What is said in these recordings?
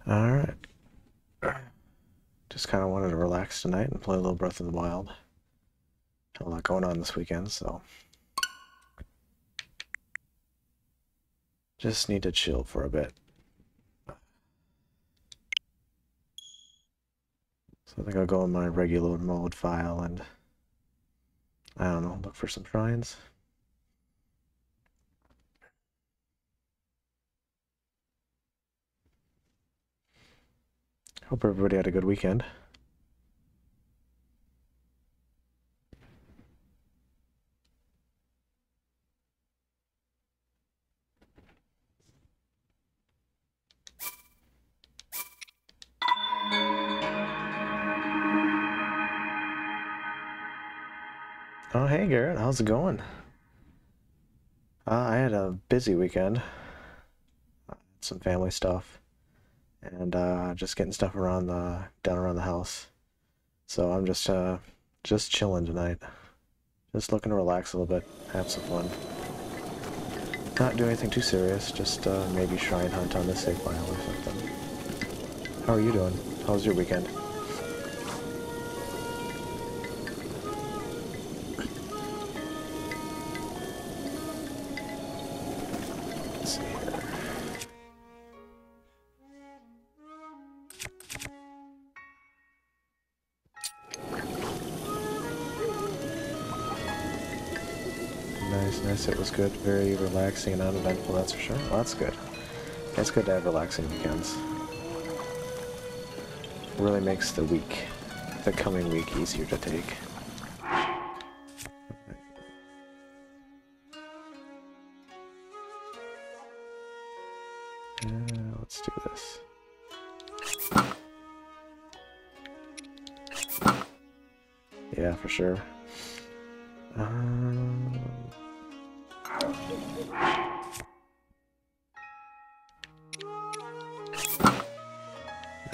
Alright. Just kind of wanted to relax tonight and play a little Breath of the Wild. Had a lot going on this weekend, so just need to chill for a bit. So I think I'll go in my regular mode file and, I don't know, look for some shrines. Hope everybody had a good weekend. Oh, hey Garrett, how's it going? I had a busy weekend. Some family stuff. And just getting stuff around down around the house. So I'm just chilling tonight. Just looking to relax a little bit, have some fun. Not do anything too serious, just maybe shrine hunt on the save file or something. How are you doing? How was your weekend? Let's see here. Nice. It was good. Very relaxing and uneventful, that's for sure. Well, that's good. It's good to have relaxing weekends. It really makes the coming week, easier to take. Let's do this. Yeah, for sure.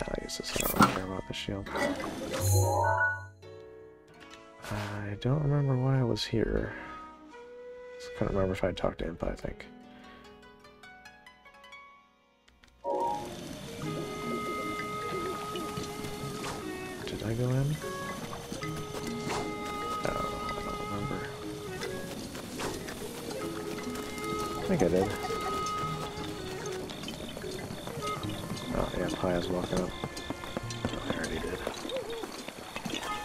I guess I don't really care about the shield. I don't remember why I was here. I couldn't remember if I talked to Impa, I think. Did I go in? I don't remember. I think I did. Oh yeah, Paya's walking up. Oh, I already did.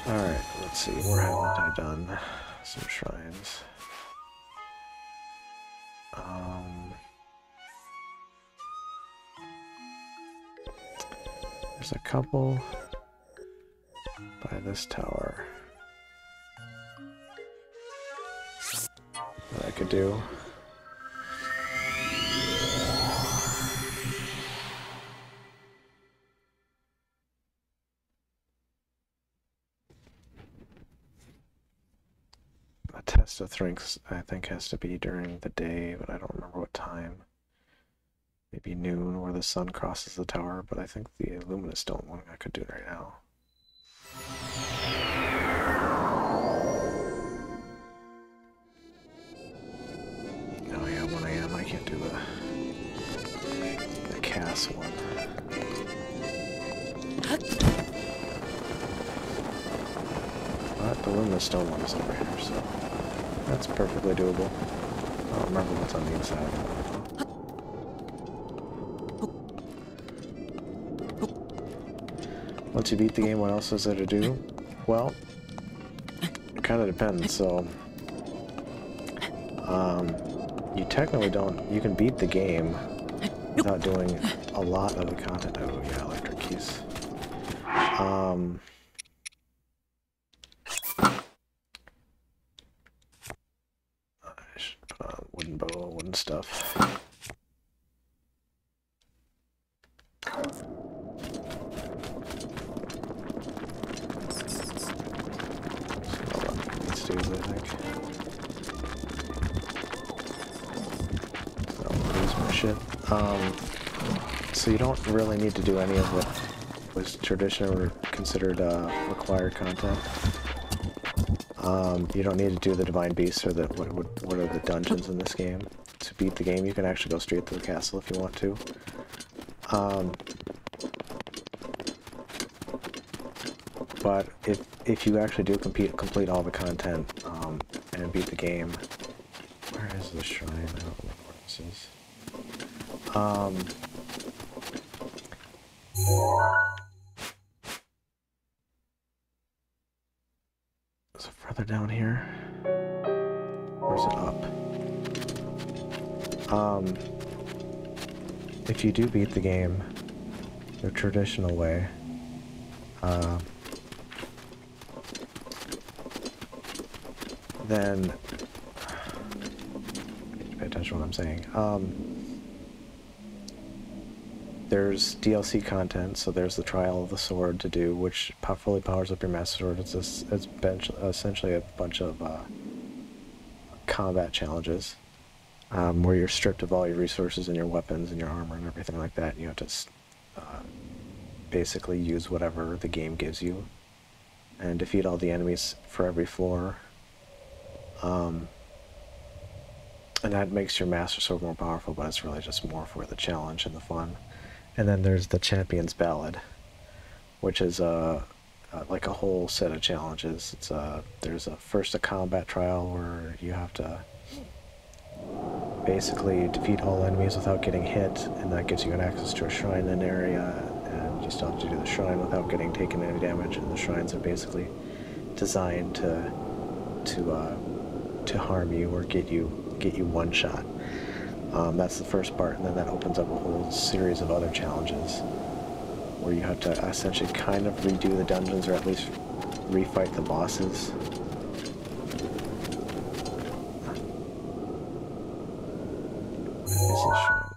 Alright, let's see, where haven't I done some shrines? There's a couple by this tower that I could do. A test of strengths, I think, has to be during the day, but I don't remember what time. Maybe noon, where the sun crosses the tower, but I think the Luminous Stone one I could do right now. Oh yeah, 1 AM, I can't do the Cass one. But the Luminous Stone one is over here, so that's perfectly doable. I don't remember what's on the inside. Once you beat the game, what else is there to do? Well, it kind of depends, so you technically don't, you can beat the game without doing a lot of the content. Oh yeah, electric keys. I should put on wooden bow, wooden stuff. I think. So I'll lose my shit. So you don't really need to do any of what was traditionally considered required content. You don't need to do the Divine Beasts or what are the dungeons in this game. To beat the game, you can actually go straight to the castle if you want to. but if you actually do complete all the content and beat the game, where is the shrine? I don't know where this is. Is it further down here? Or is it up? If you do beat the game the traditional way, then pay attention to what I'm saying. There's DLC content, so there's the Trial of the Sword to do, which fully powers up your Master Sword. It's essentially a bunch of combat challenges, where you're stripped of all your resources and your weapons and your armor and everything like that, and you have to basically use whatever the game gives you and defeat all the enemies for every floor. And that makes your Master Sword more powerful, but it's really just more for the challenge and the fun. And then there's the Champion's Ballad, which is like a whole set of challenges. It's there's first a combat trial where you have to basically defeat all enemies without getting hit, and that gives you an access to a shrine in an area, and you still have to do the shrine without getting taken any damage. And the shrines are basically designed to harm you or get you one shot. That's the first part, and then that opens up a whole series of other challenges where you have to essentially kind of redo the dungeons, or at least refight the bosses.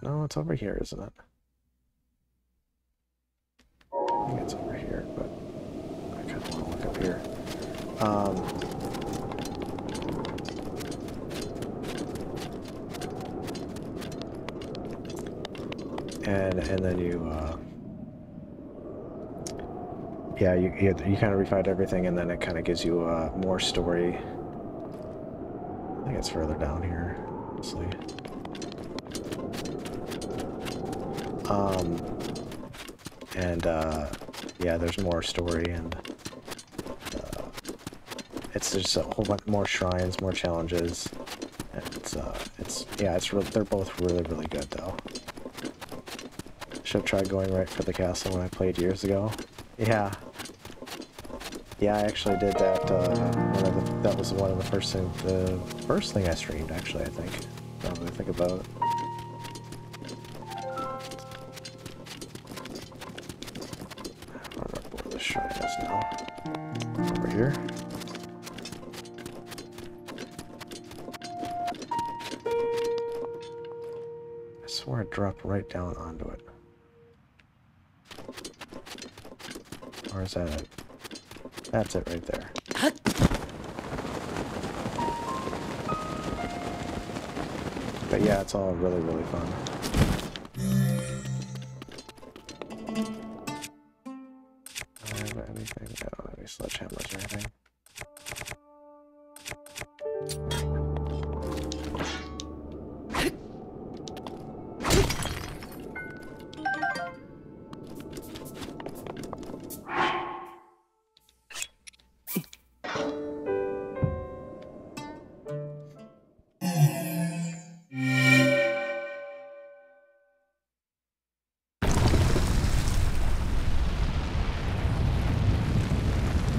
No, it's over here, isn't it? I think it's over here, but I kind of want to look up here. And then you, yeah, you kind of refight everything, and then it kind of gives you more story. I think it's further down here, honestly. Yeah, there's more story, and it's just a whole bunch more shrines, more challenges, and they're both really good though. Should have tried going right for the castle when I played years ago. Yeah, I actually did that. That was one of the first thing I streamed, actually. I think. Now that I think about it. Shrine is now over here. I swore it dropped right down onto it. Or is that it? That's it right there. But yeah, it's all really fun. Anything? I don't have any sledgehammers or anything.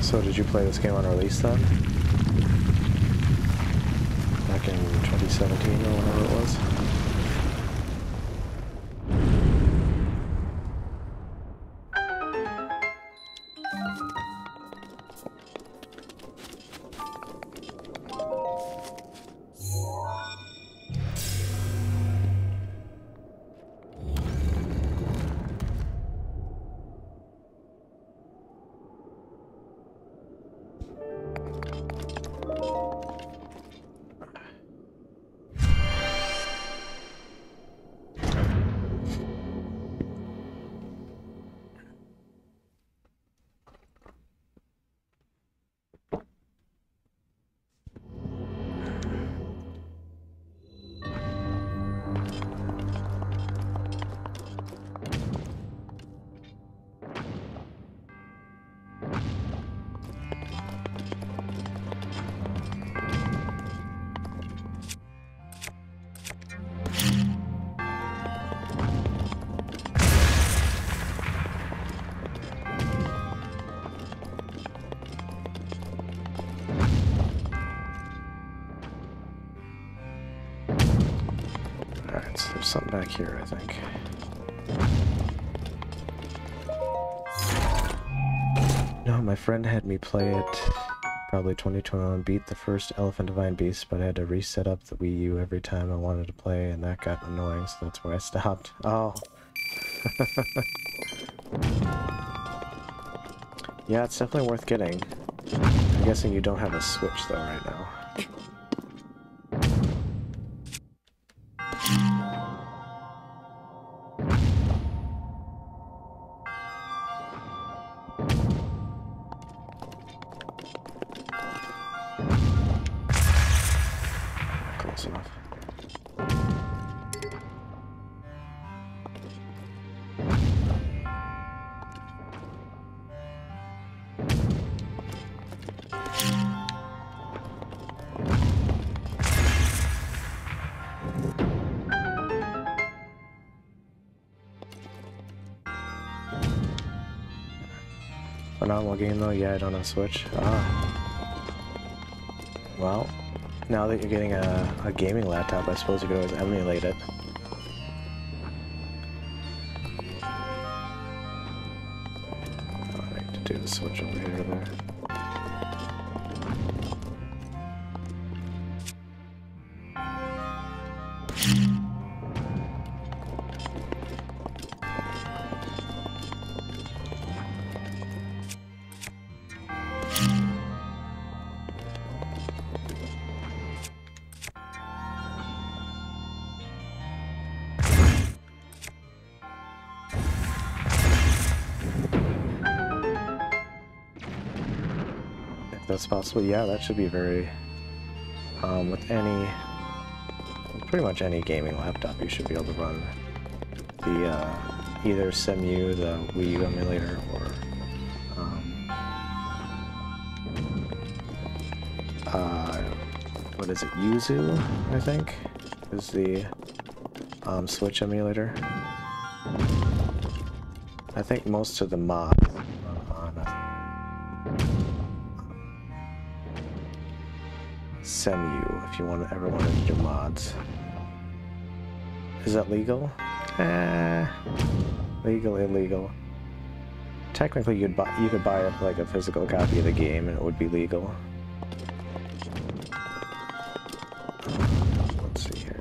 So did you play this game on release then? Back in 2017 or whenever it was? There's something back here, I think. No, my friend had me play it, probably 2021, beat the first Elephant Divine Beast, but I had to reset up the Wii U every time I wanted to play, and that got annoying, so that's where I stopped. Oh. Yeah, it's definitely worth getting. I'm guessing you don't have a Switch, though, right now. Close enough. Phenomenal game though, yeah, I don't have a Switch. Ah. Well, now that you're getting a gaming laptop, I suppose you could always emulate it. Alright, to do the Switch over here or there. That's possible. Yeah, that should be very with pretty much any gaming laptop you should be able to run the either Cemu, the Wii U emulator, or what is it, Yuzu, I think is the Switch emulator. I think most of the mods on Cemu, if you ever wanted to do mods. Is that legal? Legal, illegal. Technically, you could buy like a physical copy of the game, and it would be legal. Let's see here.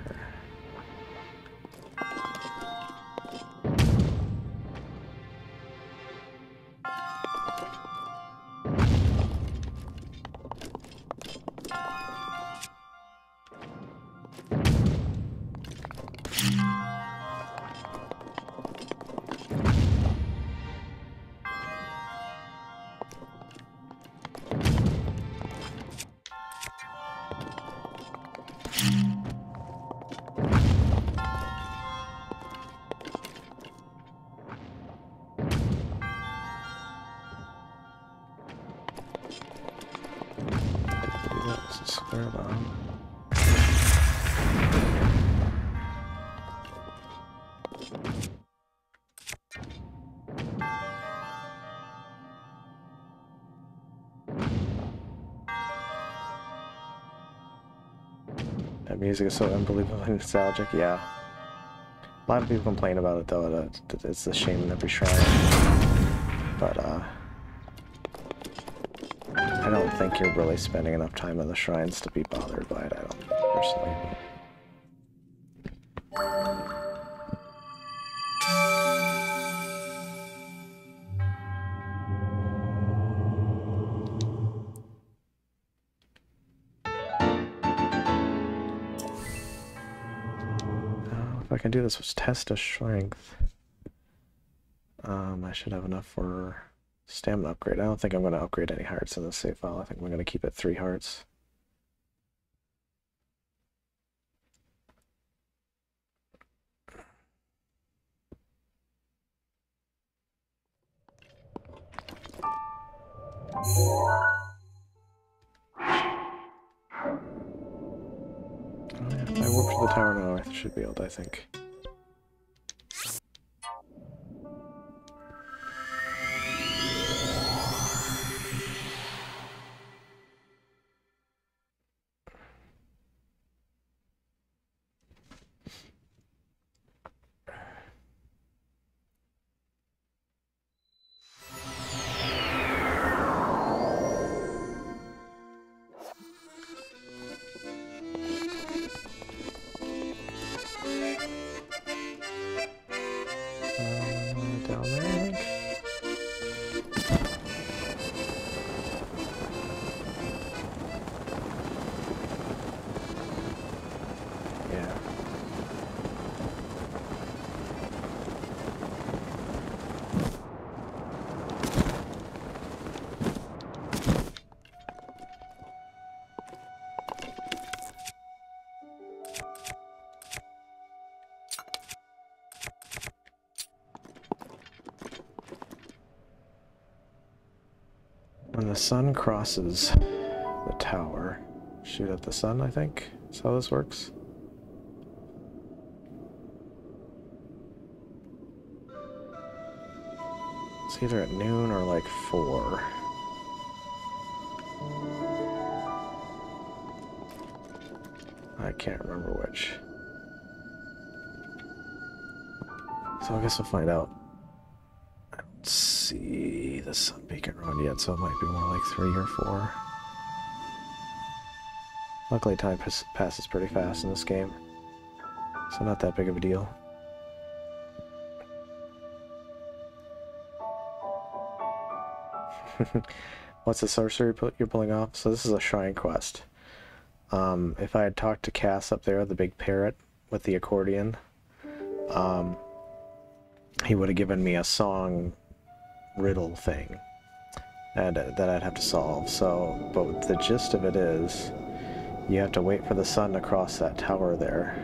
Square bomb. That music is so unbelievably nostalgic, yeah. A lot of people complain about it though, that it's a shame in every shrine. But I don't think you're really spending enough time on the shrines to be bothered by it, I don't personally. If I can do this with test of strength, I should have enough for stamina upgrade. I don't think I'm going to upgrade any hearts in this save file. I think we're going to keep it 3 hearts. Oh yeah, if I warp to the tower now, I should be able to, I think. Down there, I think? Yeah. When the sun crosses the tower, shoot at the sun, I think. That's how this works. It's either at noon or like 4. I can't remember which. So I guess we'll find out. I don't see the sun beacon around yet, so it might be more like 3 or 4. Luckily time passes pretty fast in this game, so not that big of a deal. What's the sorcery you're pulling off? So this is a shrine quest. If I had talked to Cass up there, the big parrot with the accordion, he would have given me a song riddle thing that I'd have to solve. So, but the gist of it is, you have to wait for the sun to cross that tower there,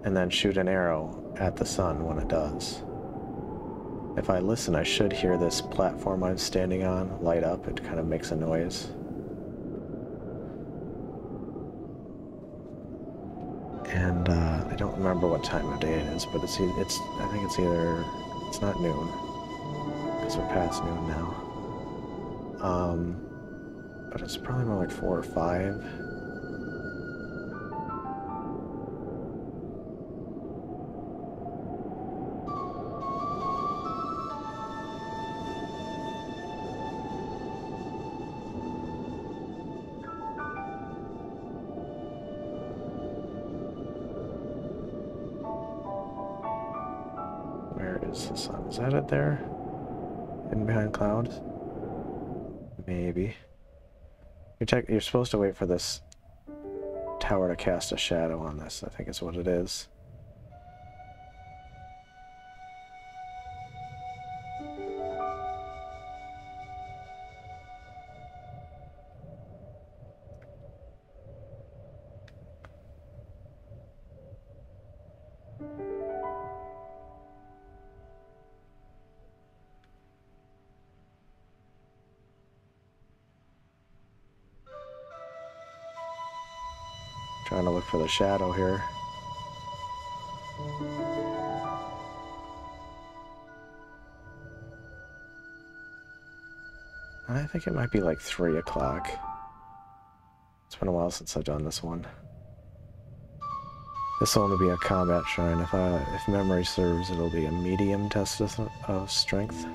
and then shoot an arrow at the sun when it does. If I listen, I should hear this platform I'm standing on light up. It kind of makes a noise. And I don't remember what time of day it is, but it's I think it's either, it's not noon, because we're past noon now. But it's probably more like 4 or 5. Where is the sun? Is that it there? Hidden behind clouds? Maybe. You're supposed to wait for this tower to cast a shadow on this, I think is what it is. Trying to look for the shadow here. I think it might be like 3 o'clock. It's been a while since I've done this one. This one will be a combat shrine. If memory serves, it'll be a medium test of strength.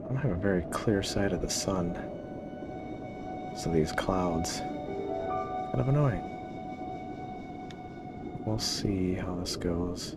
I don't have a very clear sight of the sun. So these clouds, kind of annoying. We'll see how this goes.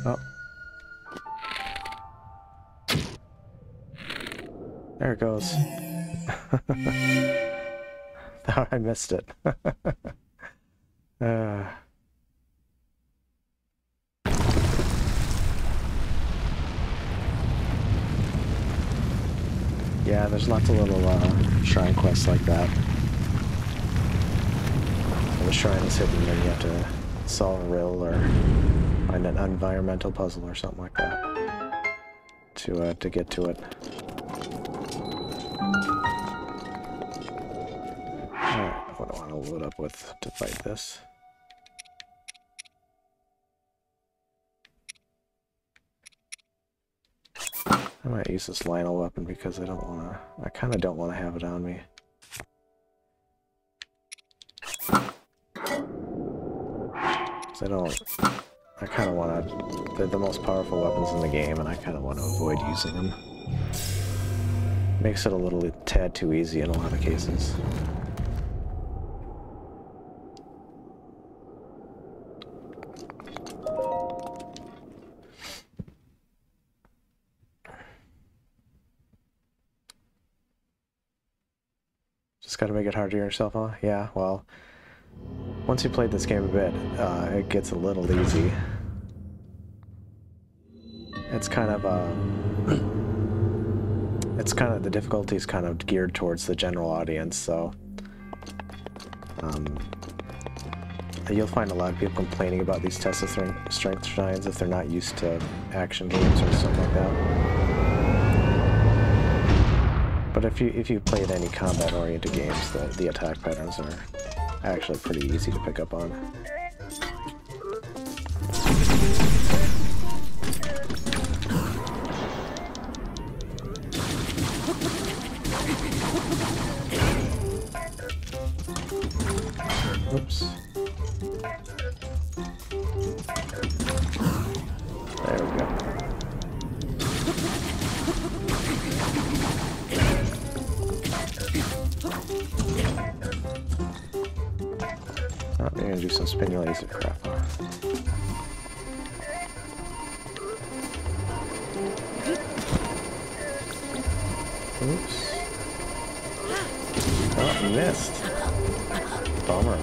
Oh. There it goes. I missed it. Yeah, there's lots of little shrine quests like that. When the shrine is hidden, then you have to solve a riddle or Find an environmental puzzle or something like that to get to it. Alright, what do I want to load up with to fight this? I might use this Lionel weapon because I kind of don't want to have it on me. I kind of want to, they're the most powerful weapons in the game, and I kind of want to avoid using them. Makes it a little tad too easy in a lot of cases. Just gotta make it harder on yourself, huh? Yeah, well, once you played this game a bit, it gets a little easy. It's kind of, the difficulty is kind of geared towards the general audience, so you'll find a lot of people complaining about these test of strength shrines if they're not used to action games or something like that. But if you played any combat-oriented games, the attack patterns are actually pretty easy to pick up on. Oops. There we go. Oh, we're gonna do some spin laser crap, huh? Oops. Oh, missed. Bummer.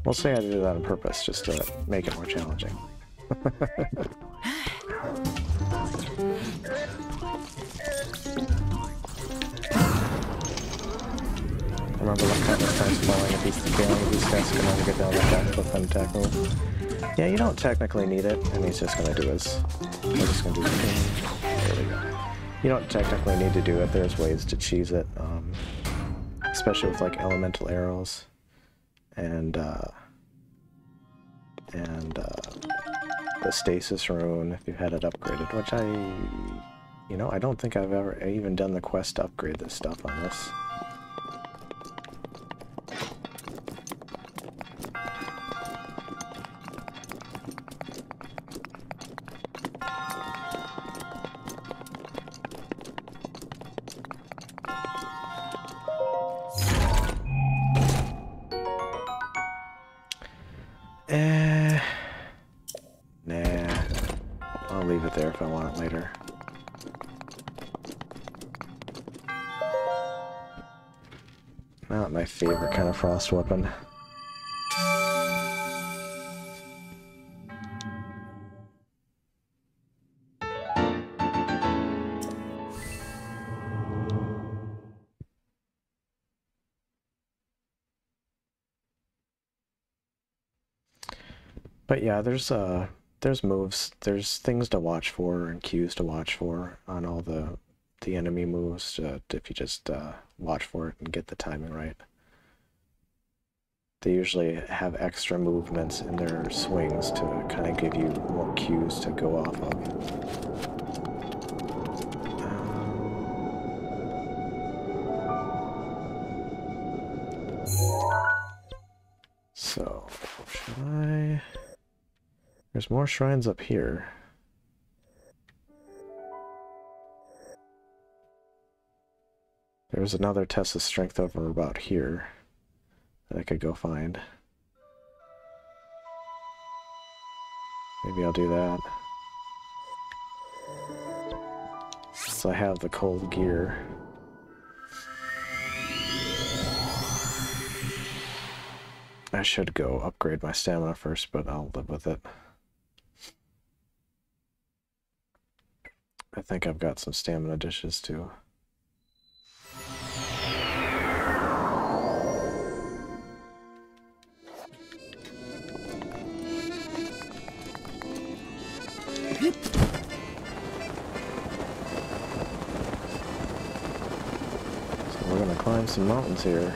We'll say I did that on purpose, just to make it more challenging. Remember what kind of times falling at these guys can only get down like that with an attack move. Yeah, you don't technically need it, and he's just gonna do his... We're just gonna do the... There we go. You don't technically need to do it, there's ways to cheese it, especially with like elemental arrows, and the stasis rune, if you had it upgraded, which I don't think I've ever even done the quest to upgrade this stuff on this. Nah. I'll leave it there if I want it later. Not my favorite kind of frost weapon. But yeah, there's moves, there's things to watch for and cues to watch for on all the enemy moves if you just watch for it and get the timing right. They usually have extra movements in their swings to kind of give you more cues to go off of. So, should I... There's more shrines up here. There's another test of strength over about here that I could go find. Maybe I'll do that. Since I have the cold gear. I should go upgrade my stamina first, but I'll live with it. I think I've got some stamina dishes too. climb some mountains here.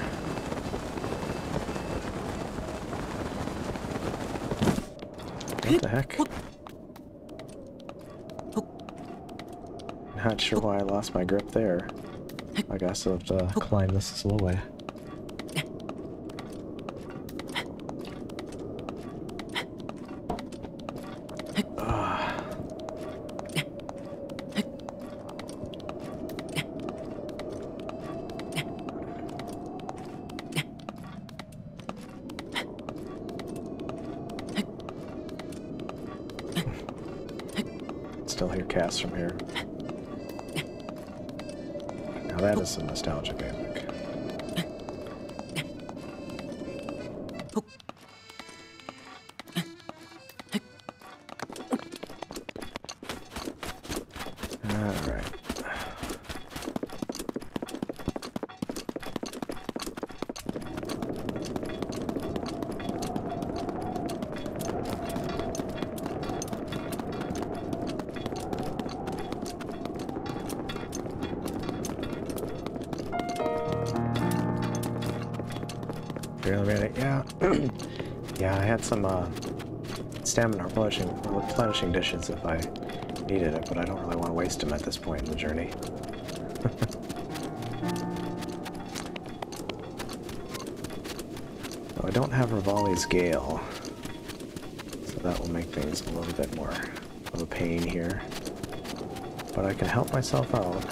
What the heck? Not sure why I lost my grip there. I guess I'll have to climb this slow way. Still hear casts from here. Now that is some nostalgic music. Alright. Yeah. Yeah, I had some stamina replenishing dishes if I needed it, but I don't really want to waste them at this point in the journey. So I don't have Revali's Gale, so that will make things a little bit more of a pain here. But I can help myself out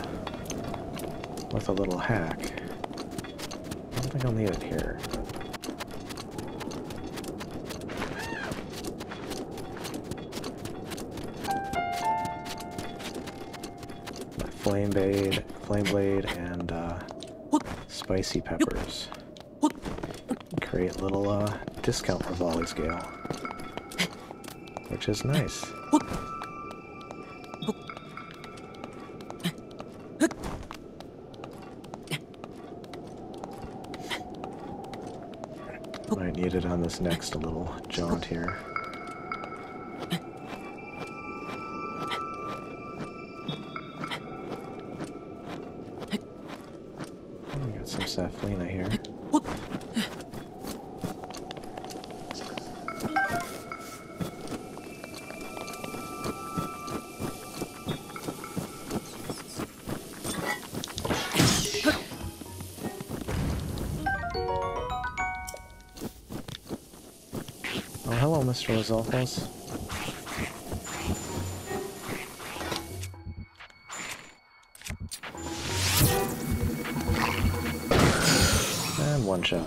with a little hack. I don't think I'll need it here. Flame blade, and spicy peppers. Create a little discount Revali's Gale, which is nice. Might need it on this next little jaunt here. Saflina here. Oh, hello, Mr. Lizalfos. One shot.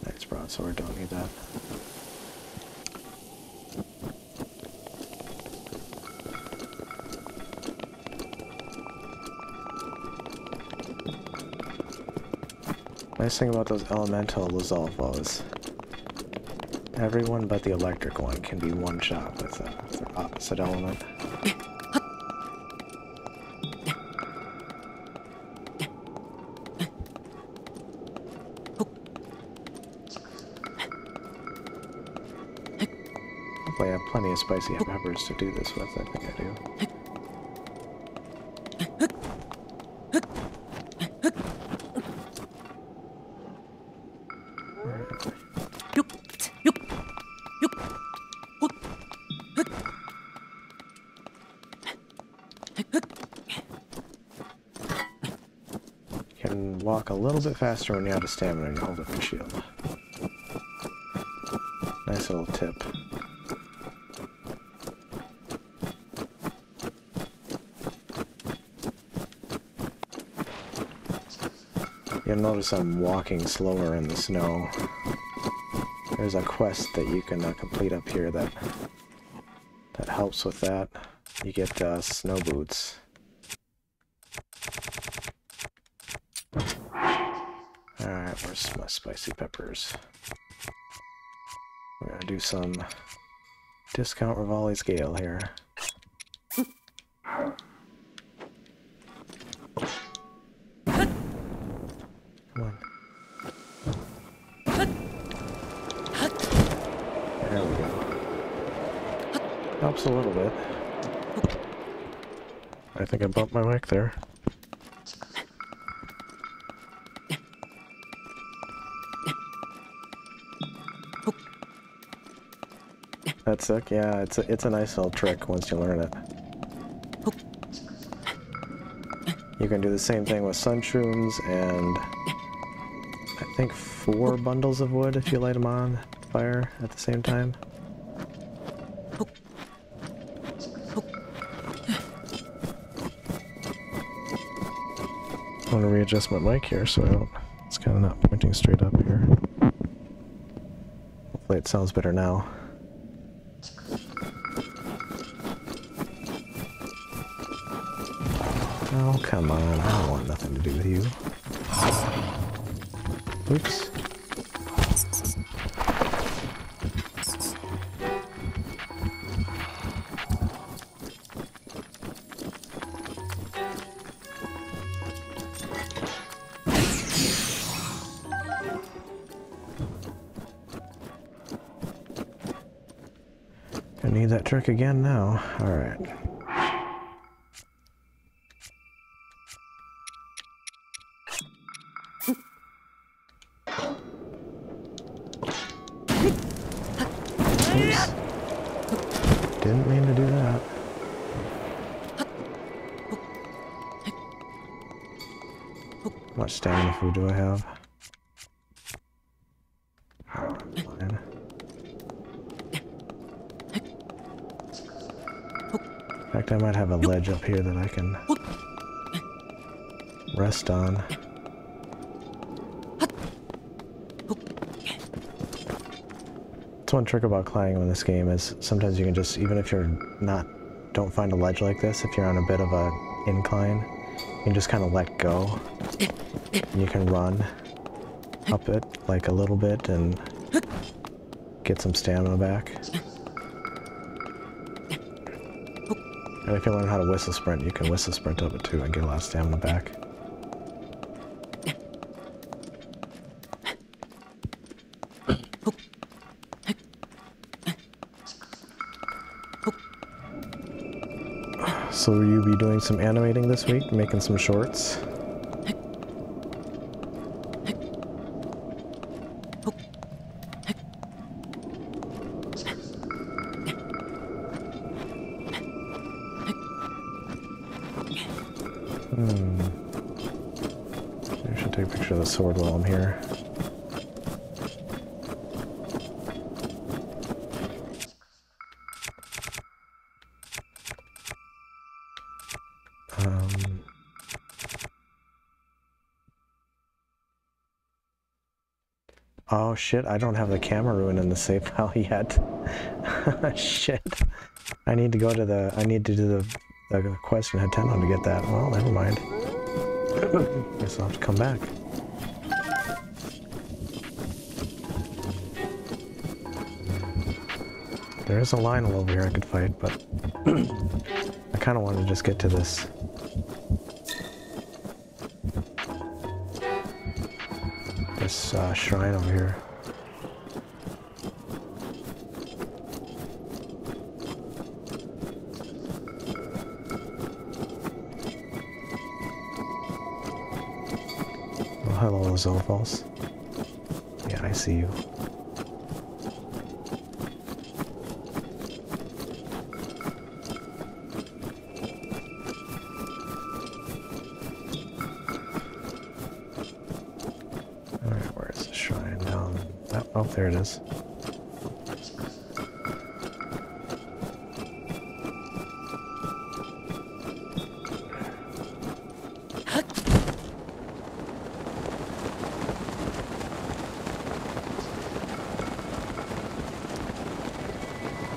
Nice broadsword, don't need that. Nice thing about those elemental Lizalfos, everyone but the electric one can be one shot with their opposite element. I have plenty of spicy peppers to do this with, I think I do. You can walk a little bit faster when you're out of stamina and you hold up your shield. Nice little tip. You'll notice I'm walking slower in the snow. There's a quest that you can complete up here that helps with that. You get snow boots. Alright, where's my spicy peppers? We're gonna do some discount Revali's Gale here. Come on. There we go. Helps a little bit. I think I bumped my mic there. That's sick. Yeah, it's a nice little trick once you learn it. You can do the same thing with sun shrooms and I think 4 bundles of wood if you light them on fire at the same time. I want to readjust my mic here so it's kind of not pointing straight up here. Hopefully it sounds better now. Oh, come on. I don't want nothing to do with you. Oops. I need that trick again now. Alright. Oops. Didn't mean to do that. How much stamina food do I have? Oh, fine. In fact, I might have a ledge up here that I can rest on. That's one trick about climbing in this game is sometimes you can just, even if you're don't find a ledge like this, if you're on a bit of a incline, you can just kind of let go. And you can run up it like a little bit and get some stamina back. And if you learn how to whistle sprint, you can whistle sprint up it too and get a lot of stamina back. So will you be doing some animating this week, making some shorts? I should take a picture of the sword while I'm here. Oh shit, I don't have the Cameroon in the save file yet. Shit. I need to do the quest in Hateno to get that. Well, never mind. Guess I'll have to come back. There is a Lionel over here I could fight, but I kind of want to just get to this. This shrine over here. Oh, hello, Zophals. Yeah, I see you. Oh, there it is.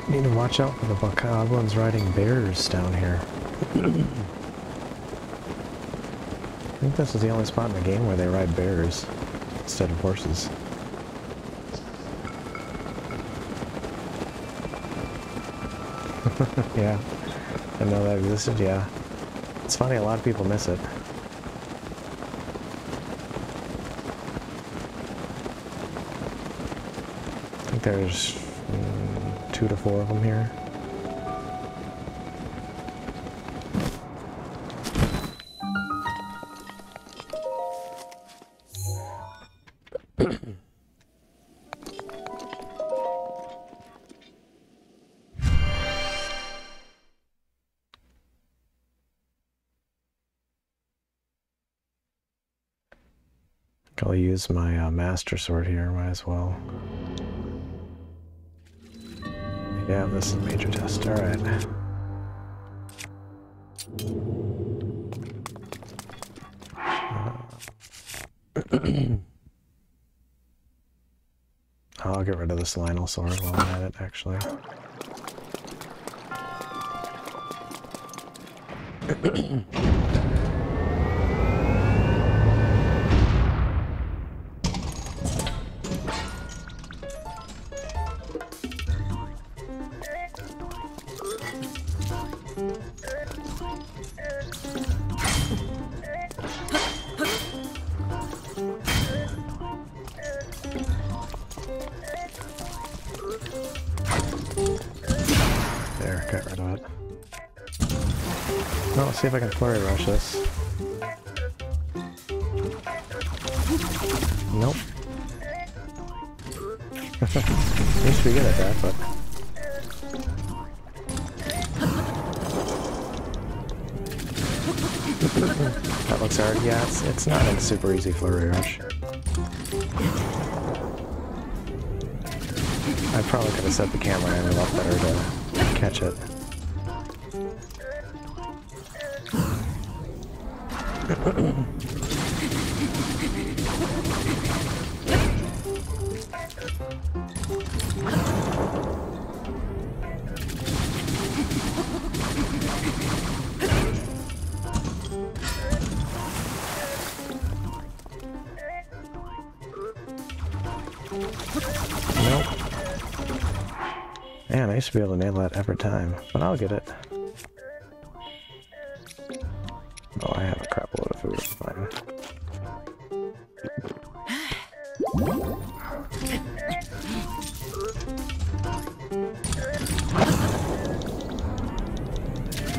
Need to watch out for the Bokoblins riding bears down here. I think this is the only spot in the game where they ride bears instead of horses. Yeah, I know that existed, yeah. It's funny, a lot of people miss it. I think there's 2 to 4 of them here. I'll use my Master Sword here, might as well. Yeah, this is a major test, alright. I'll get rid of this Lionel Sword while I'm at it, actually. There, got rid of it. Well, let's see if I can flurry rush this. Nope. Used to be good at that, but... That looks hard. Yeah, it's not a super easy flurry rush. I probably could have set the camera angle a lot better to catch it. Nope. Man, I used to be able to nail that every time, but I'll get it. Oh, I have a crap load of food. Fine. Oh,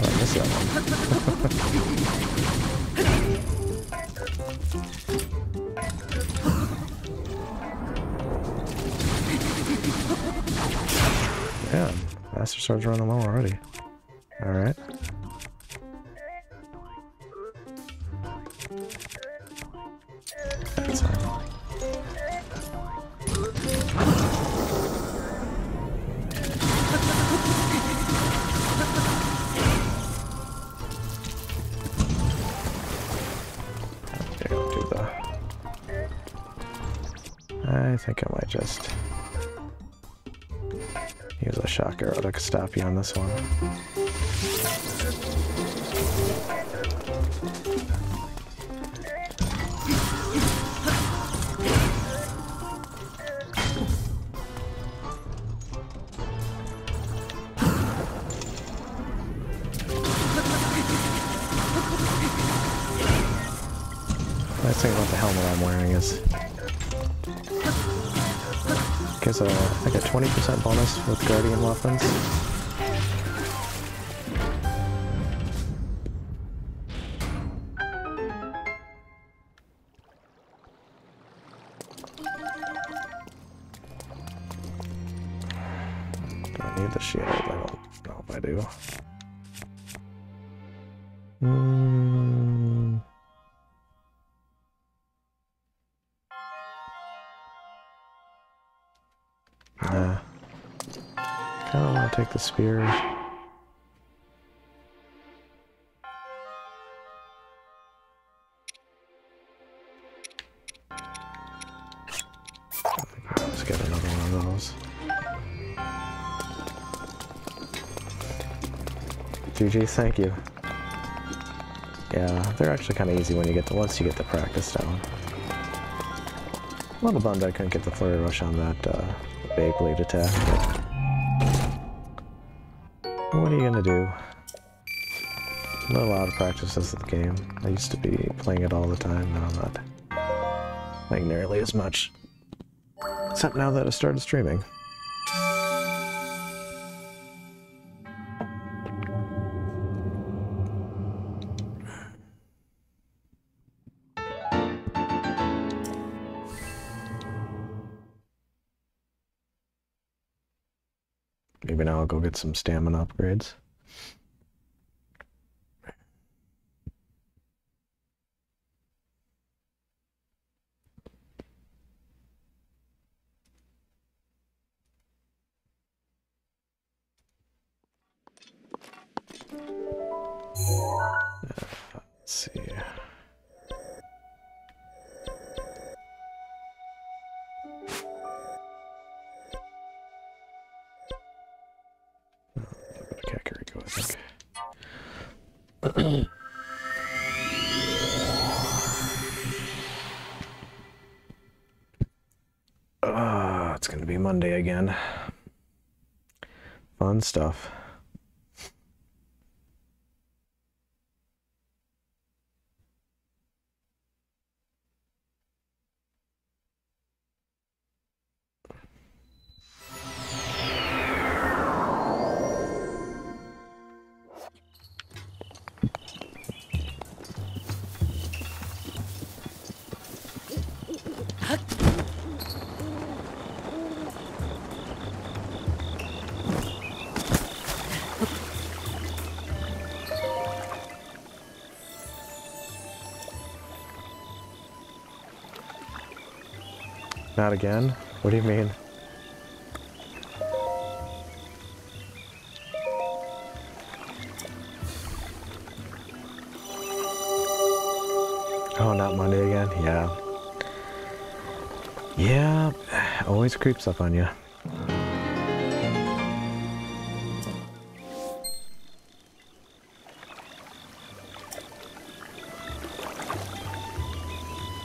I missed that one. Yeah, Master Sword's running low already. Alright. That's fine. Okay, I'll do the... I think I might just... use a shock arrow to stop you on this one. Nice thing about the helmet I'm wearing is gives like a 20% bonus with Guardian weapons. Do I need the shield? I don't know if I do. Nah. Kinda wanna take the spear. Let's get another one of those. GG, thank you. Yeah, they're actually kind of easy when you get once you get the practice down. A little bummed I couldn't get the flurry rush on that Beyblade attack, but what are you gonna do? I'm not allowed to practice this at the game. I used to be playing it all the time, now I'm not playing nearly as much. Except now that I started streaming. Maybe now I'll go get some stamina upgrades. I think. It's gonna be Monday again. Fun stuff. Not again? What do you mean? Oh, not Monday again? Yeah. Yeah, always creeps up on you.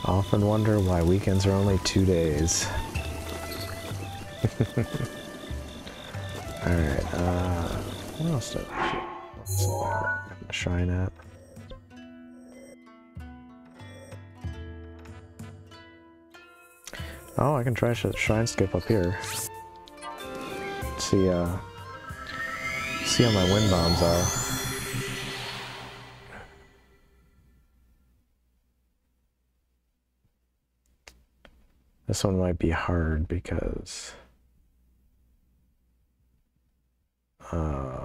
Often wonder why weekends are only 2 days. Alright, what else did I should shrine at? Oh, I can try shrine skip up here. See how my wind bombs are. This one might be hard because...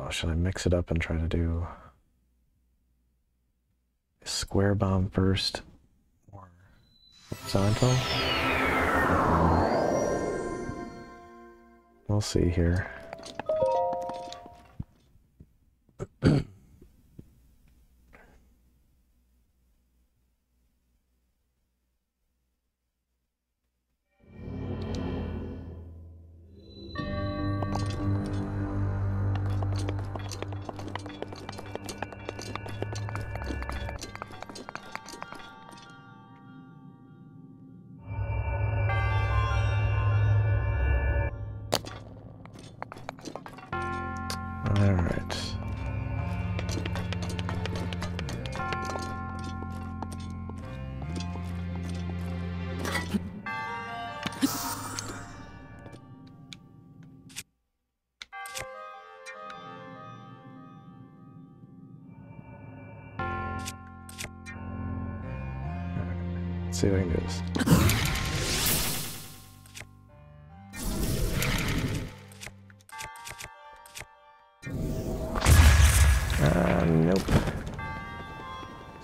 should I mix it up and try to do square bomb first or horizontal? We'll see here. Alright. Let's see if I can do this. Nope.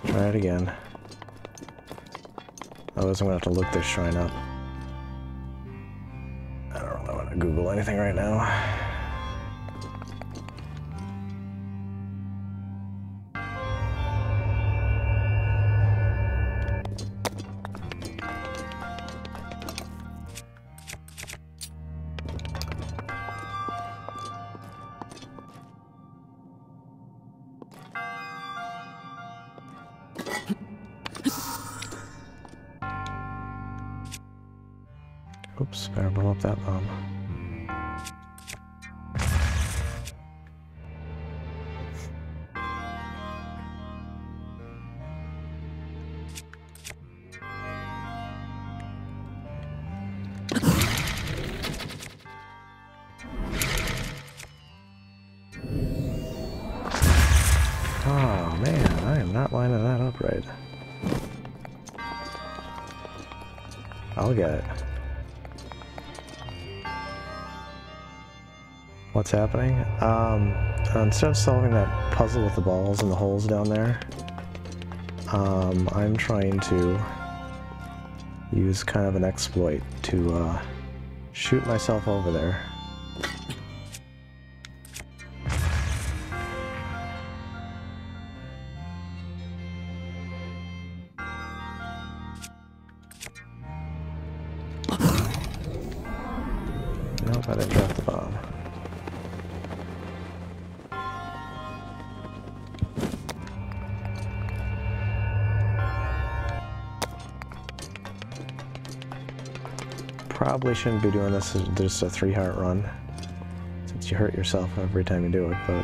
Try it again. Otherwise I'm gonna have to look this shrine up. I don't really want to Google anything right now. Oops, better blow up that bomb. Oh man, I am not lining that up right. I'll get it. What's happening? Instead of solving that puzzle with the balls and the holes down there, I'm trying to use kind of an exploit to shoot myself over there. Nope, I didn't drop the bomb. probably shouldn't be doing this as just a 3-heart run, since you hurt yourself every time you do it, but...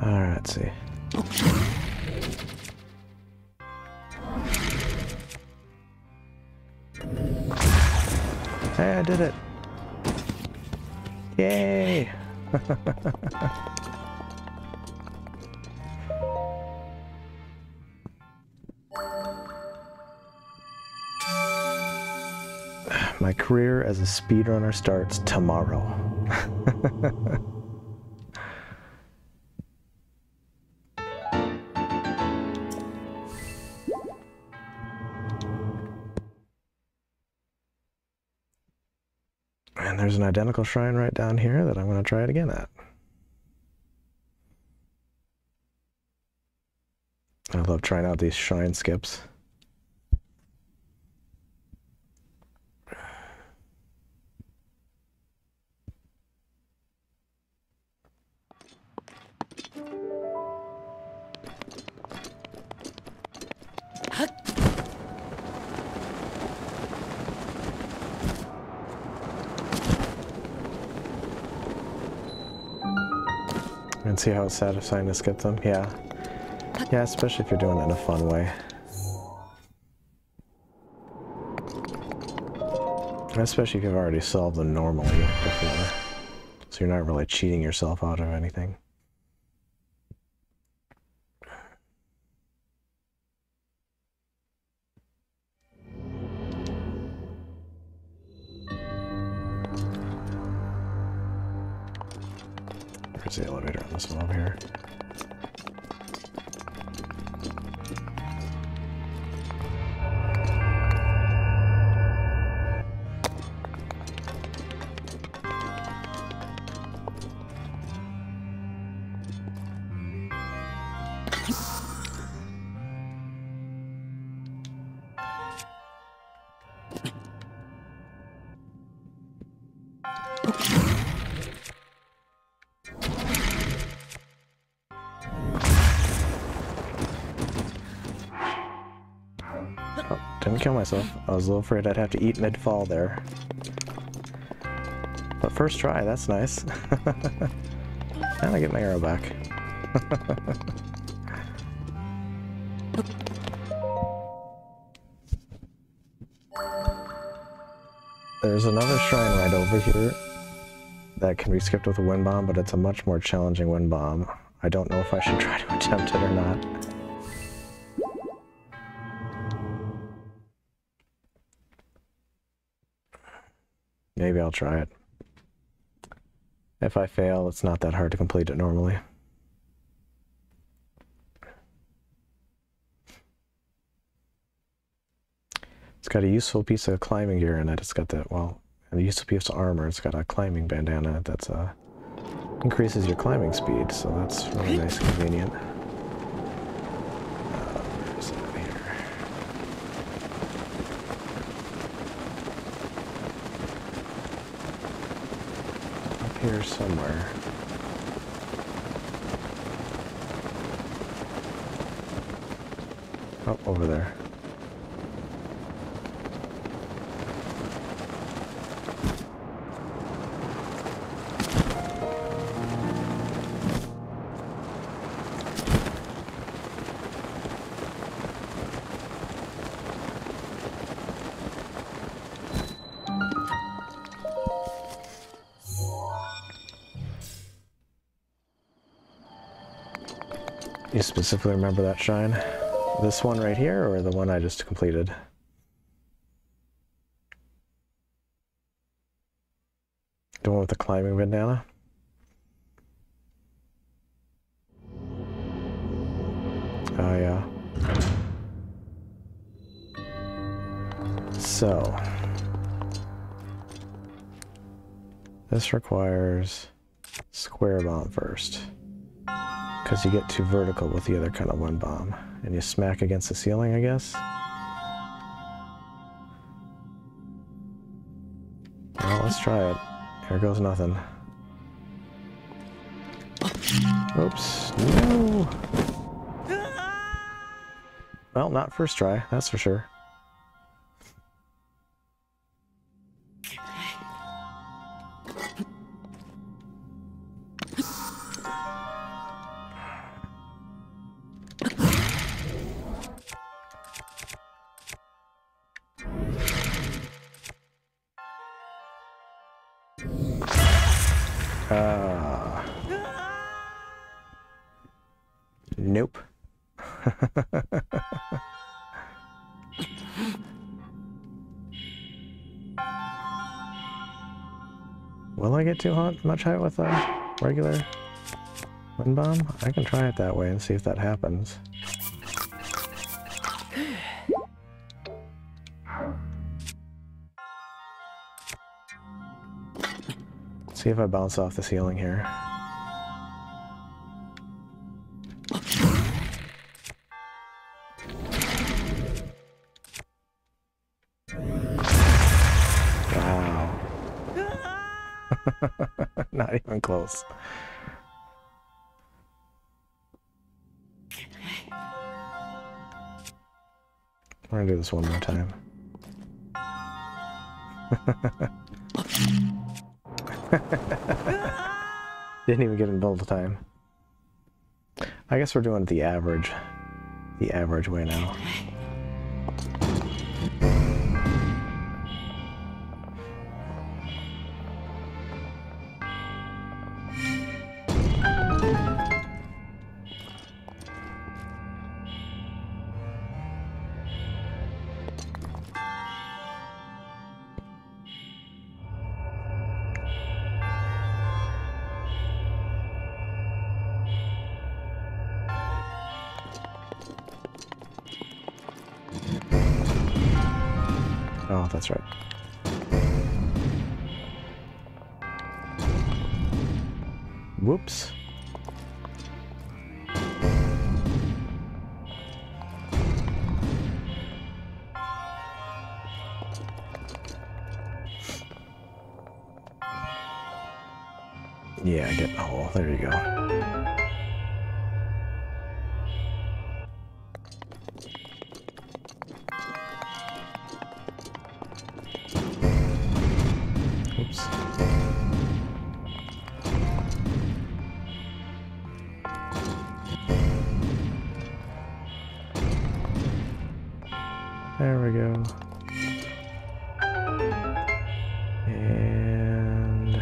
Alright, let's see. Hey, I did it! Yay! My career as a speedrunner starts tomorrow. And there's an identical shrine right down here that I'm going to try it again at. I love trying out these shrine skips. And see how it's satisfying to skip them? Yeah. Yeah, especially if you're doing it in a fun way. Especially if you've already solved them normally before. So you're not really cheating yourself out of anything. Where's the elevator on this one over here? Didn't kill myself. I was a little afraid I'd have to eat mid-fall there. But first try, that's nice. And I get my arrow back. There's another shrine right over here that can be skipped with a wind bomb, but it's a much more challenging wind bomb. I don't know if I should try to attempt it or not. Maybe I'll try it. If I fail, it's not that hard to complete it normally. It's got a useful piece of climbing gear in it. It's got that, well, a useful piece of armor. It's got a climbing bandana that's increases your climbing speed, so that's really nice and convenient. Where's it over here? Up here somewhere. Oh, over there. You specifically remember that shrine? This one right here, or the one I just completed? The one with the climbing bandana? Oh yeah. So this requires square bomb first, because you get too vertical with the other kind of wind bomb, and you smack against the ceiling, I guess. Well, let's try it. Here goes nothing. Oops. No! Well, not first try, that's for sure. Nope. Will I get too much height with a regular wind bomb? I can try it that way and see if that happens. See if I bounce off the ceiling here. Wow. Not even close. We're gonna do this one more time. Didn't even get in build time. I guess we're doing the average way now. Oh, that's right. Whoops. Yeah, get in the hole. There you go. There we go. And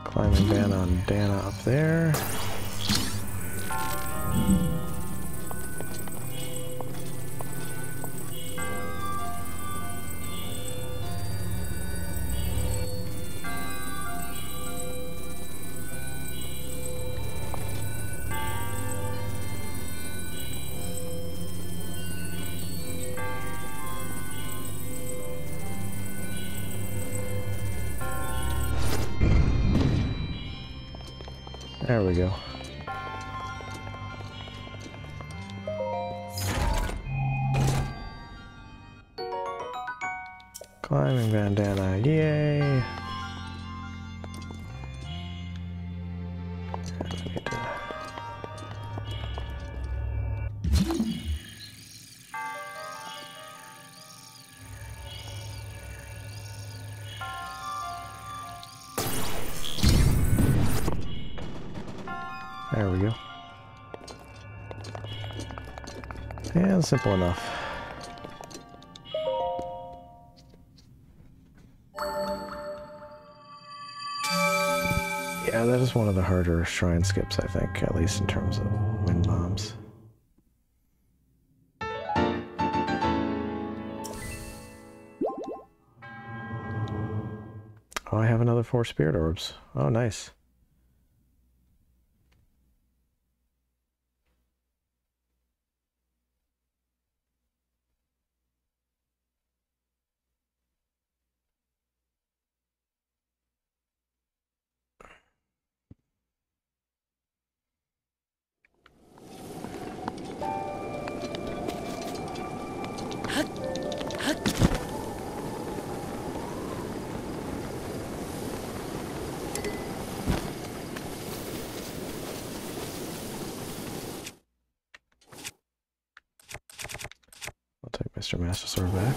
climbing down on Dana up there. There we go. Climbing bandana, yay! There we go. And simple enough. Yeah, that is one of the harder shrine skips, I think, at least in terms of wind bombs. Oh, I have another 4 spirit orbs. Oh, nice. Mr. Master Sword back.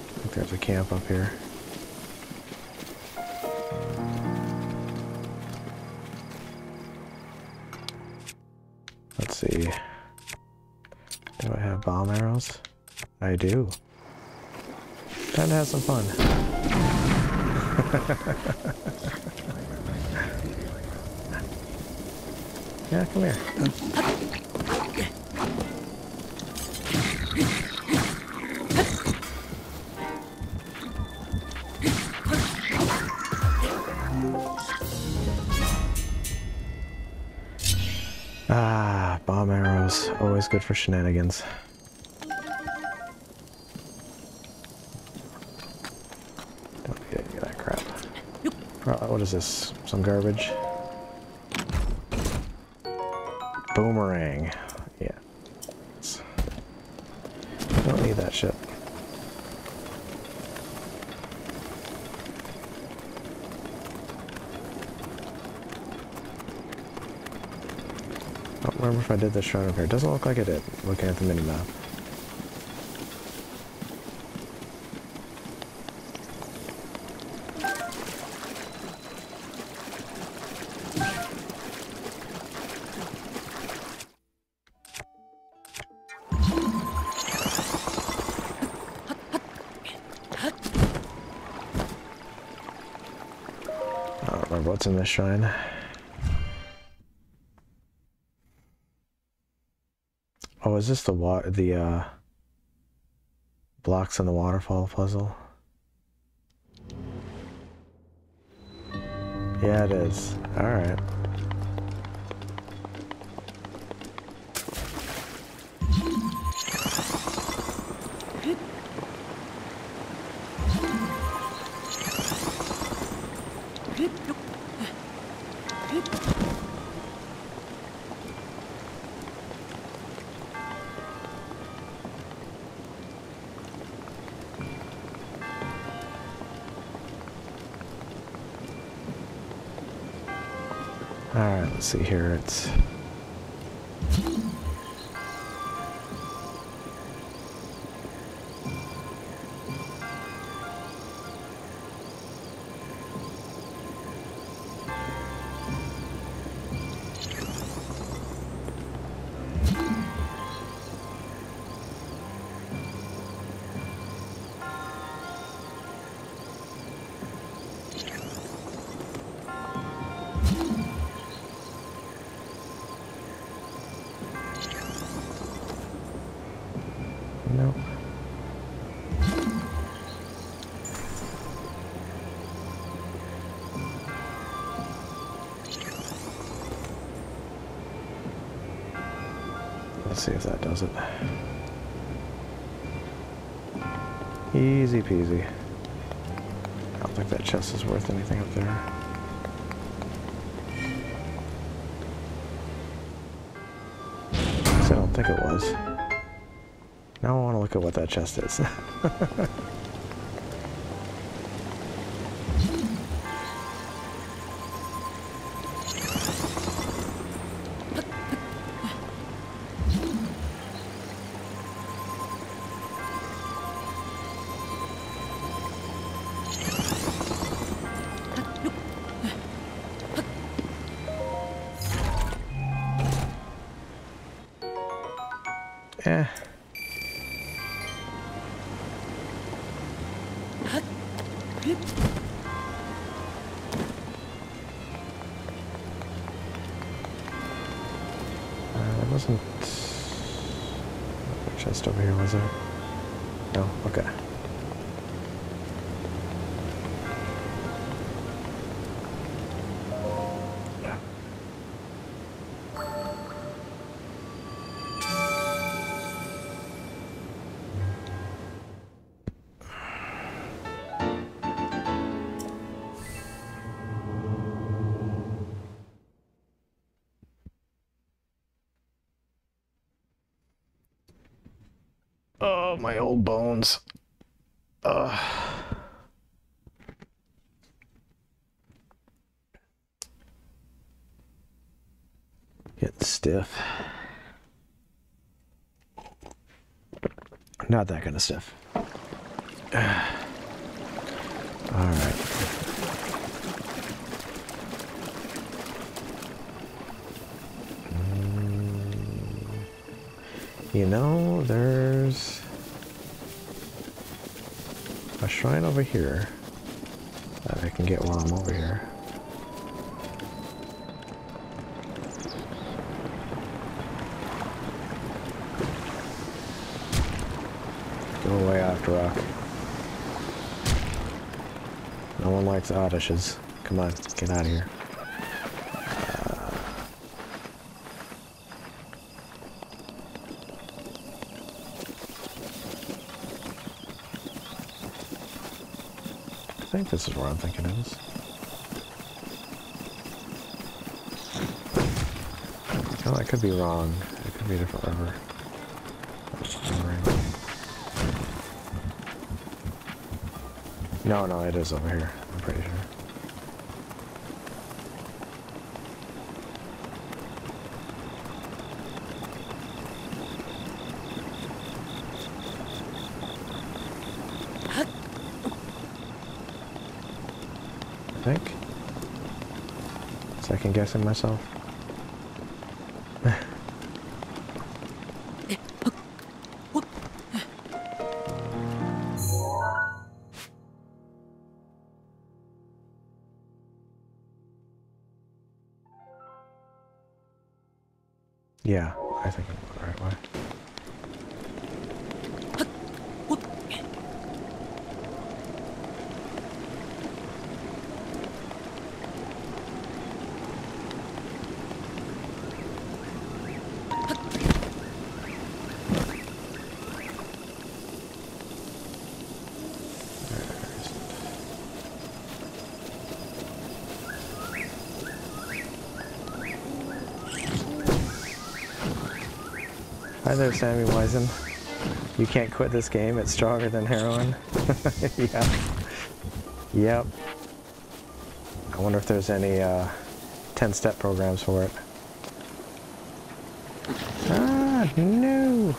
I think there's a camp up here. Let's see. Do I have bomb arrows? I do. Time to have some fun. Yeah, come here. Ah, bomb arrows. Always good for shenanigans. Don't need any of that crap. What is this? Some garbage? Boomerang. Yeah. Don't need that shit. I don't remember if I did this shrine up here. It doesn't look like I did, looking at the mini-map. I don't remember what's in this shrine. Oh, is this the blocks in the waterfall puzzle? Yeah, it is. Alright. Alright, let's see here. It's... Nope. Let's see if that does it. Easy peasy. I don't think that chest is worth anything up there. I don't think it was. Now I want to look at what that chest is. Eh. It wasn't... chest over here, was it? No? Okay. Oh, my old bones. Getting stiff. Not that kind of stiff. Alright. You know, there's a shrine over here that I can get while I'm over here. Go away, Octorok. No one likes Oddishes. Come on, get out of here. I think this is where I'm thinking it is. Oh, I could be wrong. It could be a different river. No, it is over here. I'm pretty sure. I think. Second guessing myself. Yeah, I think I'm going the right way. Hi there, Sammy Wisen. You can't quit this game, it's stronger than heroin. Yeah. Yep. I wonder if there's any 10-step programs for it. Ah, no!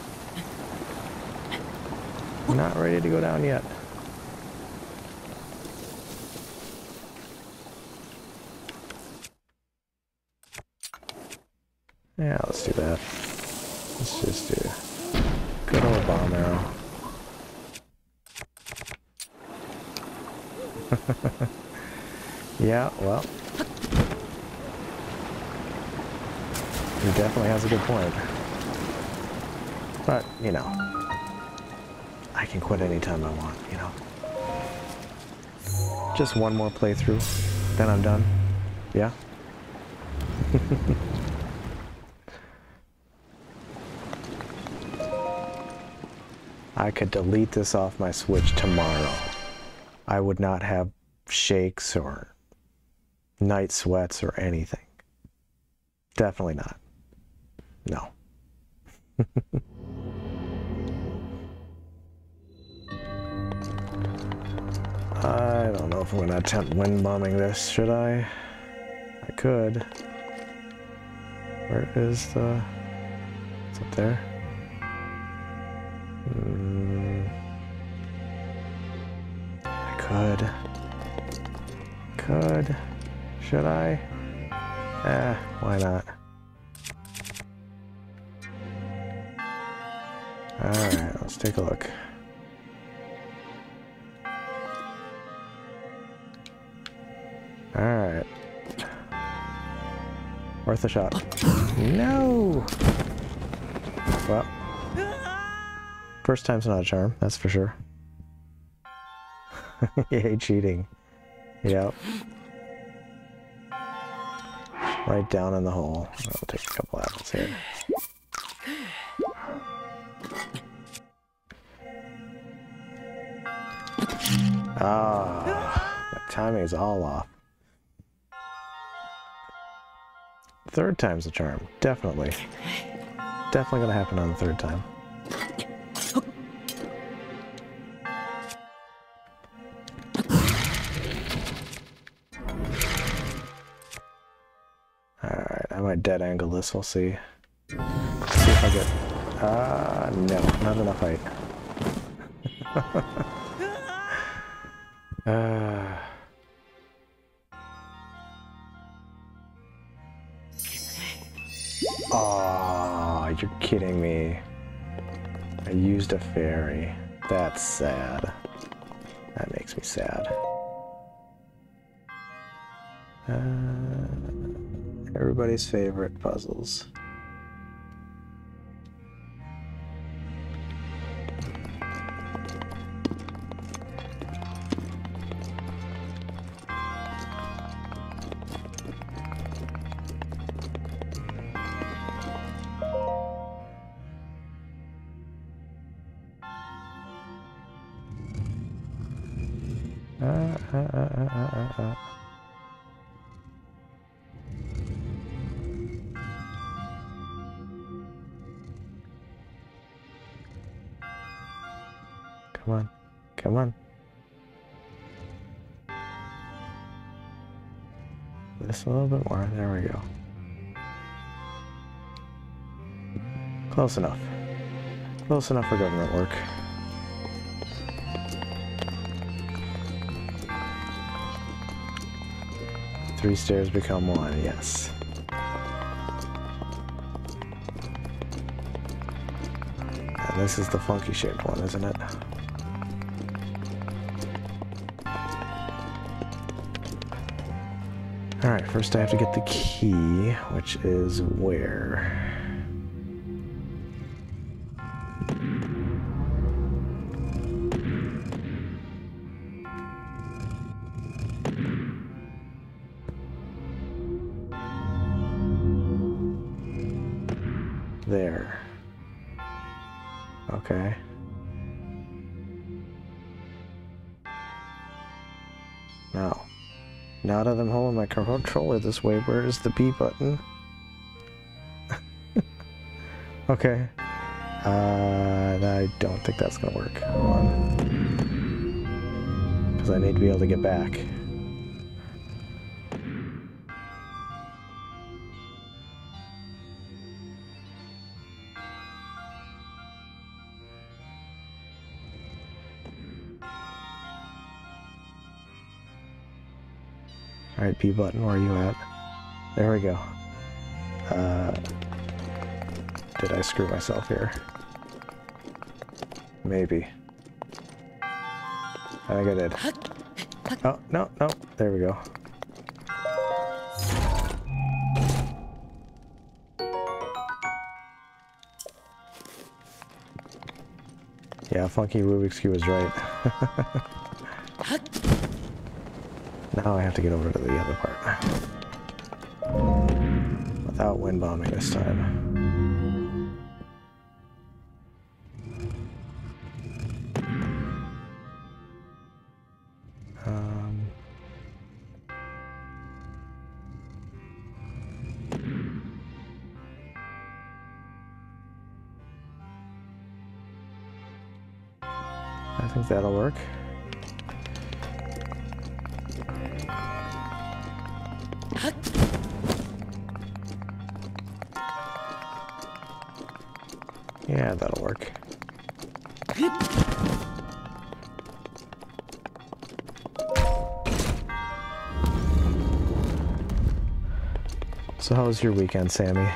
Not ready to go down yet. Yeah, let's do that. Let's just do good old bomb arrow. Yeah, well. He definitely has a good point. But, you know. I can quit anytime I want, you know. Just one more playthrough, then I'm done. Yeah? I could delete this off my Switch tomorrow. I would not have shakes or night sweats or anything. Definitely not. No. I don't know if I'm going to attempt wind bombing this, should I? I could. Where is the... It's up there. I could. Should I? Why not? Alright, let's take a look. Alright. Worth a shot. No! Well. First time's not a charm, that's for sure. Yay, cheating. Yep. Right down in the hole. I'll take a couple apples here. Ah, my timing is all off. Third time's a charm, definitely. Definitely gonna happen on the third time. side angle this, we'll see. See if I get... no, not enough height. Oh, you're kidding me. I used a fairy. That's sad. That makes me sad. Everybody's favorite puzzles. Come on, come on. Just a little bit more. There we go. Close enough. Close enough for government work. Three stairs become one, yes. And this is the funky shaped one, isn't it? Alright, first I have to get the key, which is where? There. Okay. Now that I'm holding my controller this way, where is the B button? Okay. I don't think that's gonna work. Hold on. Because I need to be able to get back. Alright, B button, where are you at? There we go. Did I screw myself here? Maybe. I think I did. Oh, no, no, there we go. Yeah, Funky Rubik's Cube is right. Now I have to get over to the other part. Without wind bombing this time. I think that'll work. Yeah, that'll work. So how was your weekend, Sammy?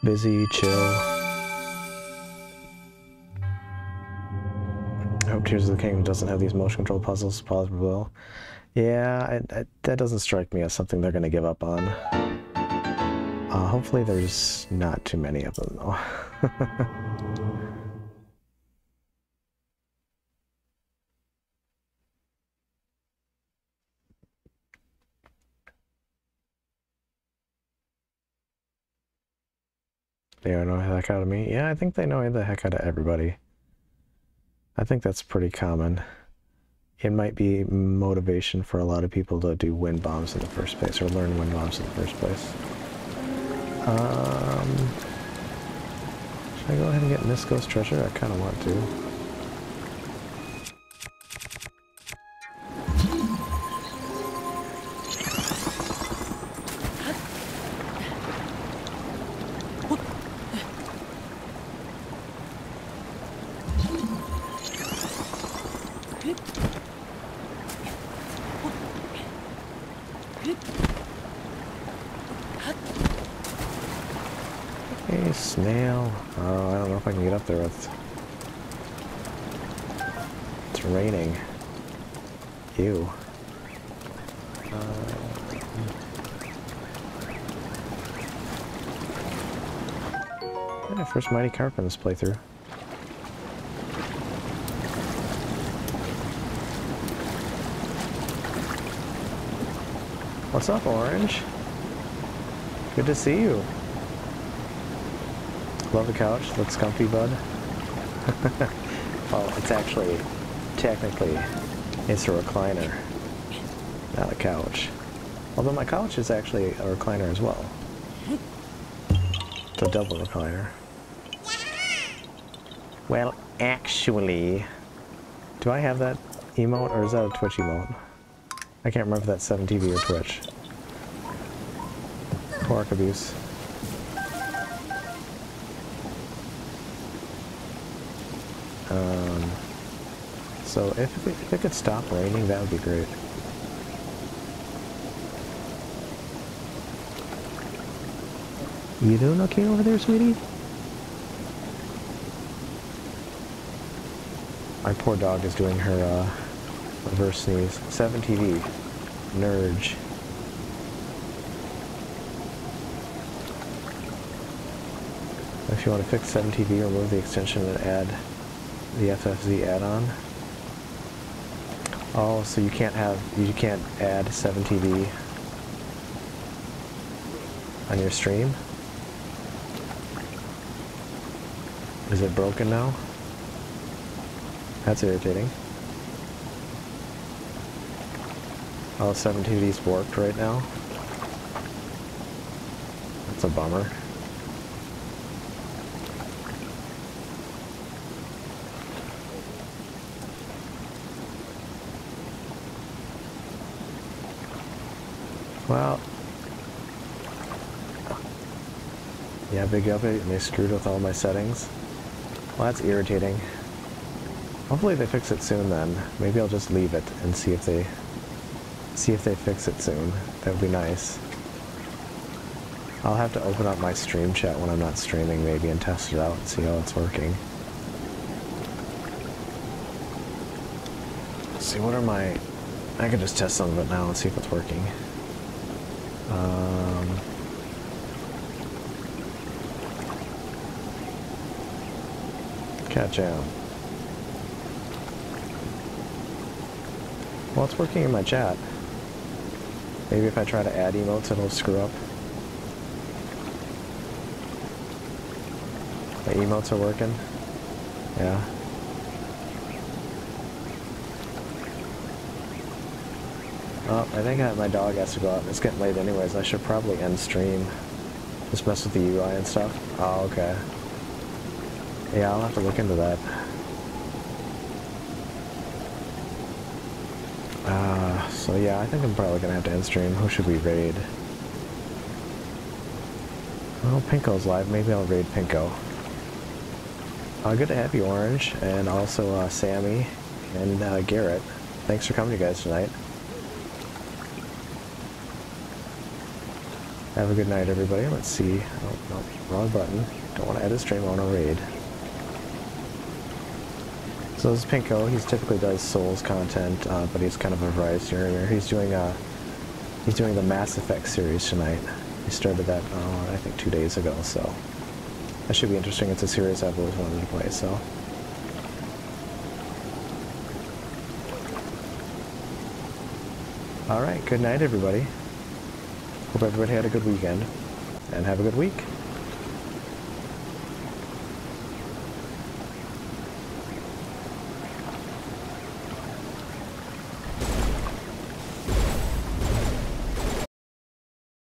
Busy, chill. I hope Tears of the Kingdom doesn't have these motion control puzzles. Probably will. Yeah, that doesn't strike me as something they're going to give up on. Hopefully there's not too many of them, though. They annoy the heck out of me. Yeah, I think they annoy the heck out of everybody. I think that's pretty common. It might be motivation for a lot of people to do wind bombs in the first place, or learn wind bombs in the first place. Should I go ahead and get Misko's treasure? I kind of want to. Hey, snail. Oh, I don't know if I can get up there with... It's raining. Ew. Yeah, first Mighty Carp in this playthrough. What's up, Orange? Good to see you. Love the couch. Looks comfy, bud. Well, it's actually, technically, it's a recliner, not a couch. Although my couch is actually a recliner as well. It's a double recliner. Well, actually, do I have that emote, or is that a Twitch emote? I can't remember if that's 7TV or Twitch. Pork abuse. So if it could stop raining, that would be great. You doing okay over there, sweetie? My poor dog is doing her reverse sneeze. 7TV. Nurge. If you want to fix 7TV, remove the extension and add the FFZ add-on. Oh, so you can't add 7TV on your stream? Is it broken now? That's irritating. Oh, 7TV's warped right now. That's a bummer. Well, yeah, big update, and they screwed with all my settings. Well, that's irritating. Hopefully they fix it soon then. Maybe I'll just leave it and see if they fix it soon. That would be nice. I'll have to open up my stream chat when I'm not streaming maybe and test it out and see how it's working. Let's see, what are my... I can just test some of it now and see if it's working. Cat Jam. Well, it's working in my chat. Maybe if I try to add emotes, it'll screw up. My emotes are working. Yeah. Oh, I think my dog has to go out. It's getting late anyways. I should probably end stream. Just mess with the UI and stuff. Oh, okay. Yeah, I'll have to look into that. So yeah, I think I'm probably gonna have to end stream. Who should we raid? Well, Pinko's live. Maybe I'll raid Pinko. Good to have you, Orange, and also Sammy and Garrett. Thanks for coming, you guys, tonight. Have a good night, everybody. Let's see. Oh, no, wrong button. Don't want to edit stream, I want to raid. So this is Pinko. He typically does Souls content, but he's kind of a variety streamer. He's doing the Mass Effect series tonight. He started that, I think 2 days ago, so that should be interesting. It's a series I've always wanted to play, so. Alright, good night, everybody. Hope everybody had a good weekend, and have a good week.